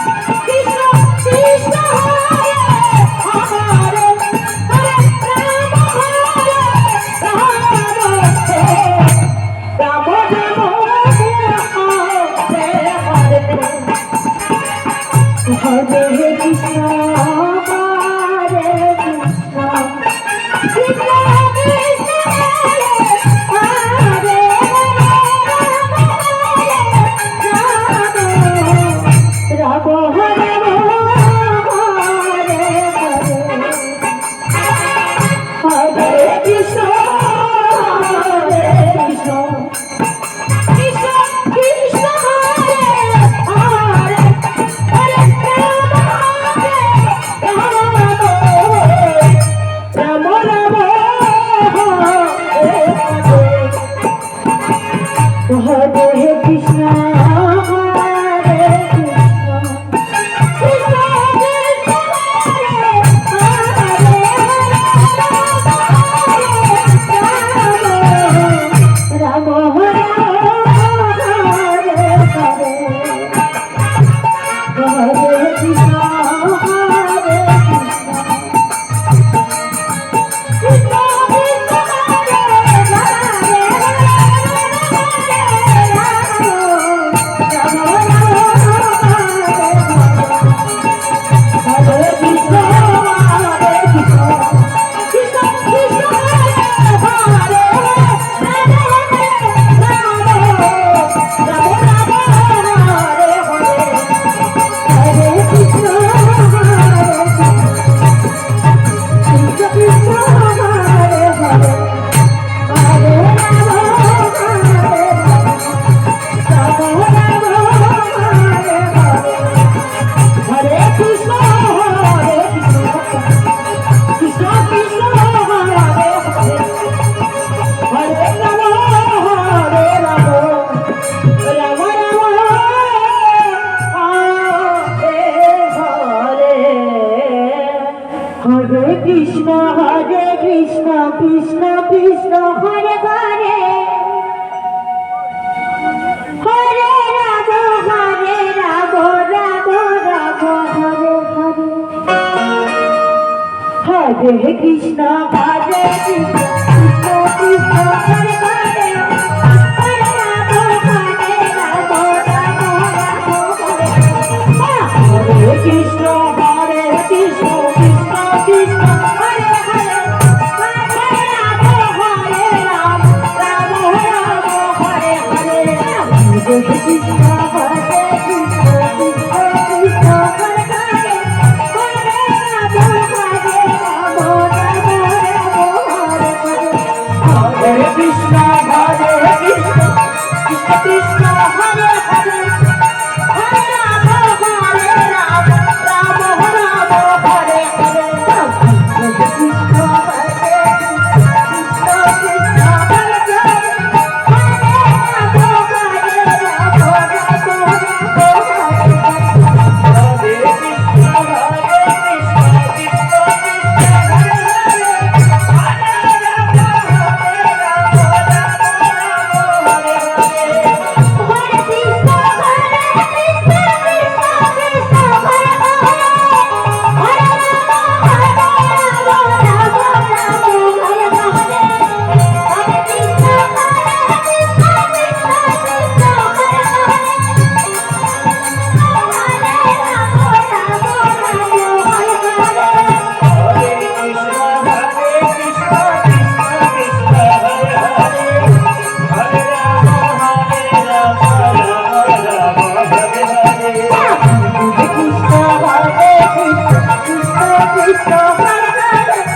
Hare Krishna, Hare Krishna, Krishna Krishna, Hare Hare, Hare Rama, Hare Rama, Rama Rama, Hare Krishna, Hare Krishna, Krishna Krishna, Hare Hare, Hare Rama, Hare Rama, Rama Rama, Hare Hare, Hare Krishna, Hare Krishna, Krishna Krishna, Hare Hare. Hare Krishna, Hare Krishna, Krishna Krishna, Hare Hare, Hare Rama, Hare Rama, Rama Rama, Hare Hare. Hare Krishna, Hare Krishna, Krishna Krishna, Hare Hare, Hare Rama,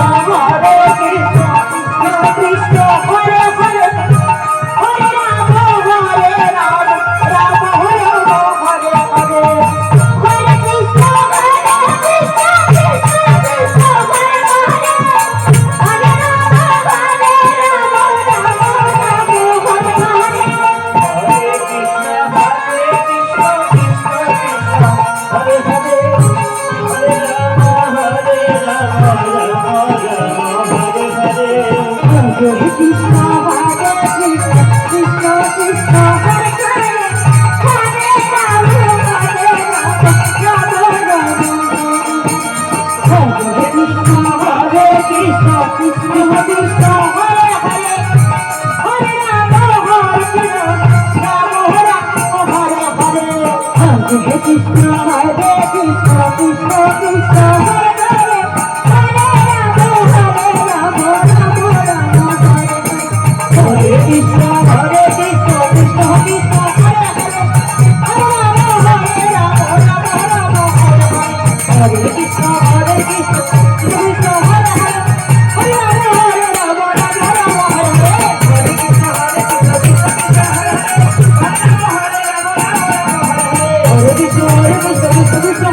Hare Rama, Rama Rama, Hare Hare. Hare Krishna, Hare Krishna, Krishna Krishna, Hare Hare, Hare Rama, Hare Rama, Hare Krishna, Hare Krishna Hare Krishna Krishna Krishna Hare Hare Hare Ram Ram Ram Hare Hare Hare Krishna Krishna Krishna Hare Hare Hare Ram Ram Ram Hare Hare Hare Krishna Krishna Krishna Hare Hare Hare Ram Hare Ram Ram Hare Hare Hare Krishna Krishna Krishna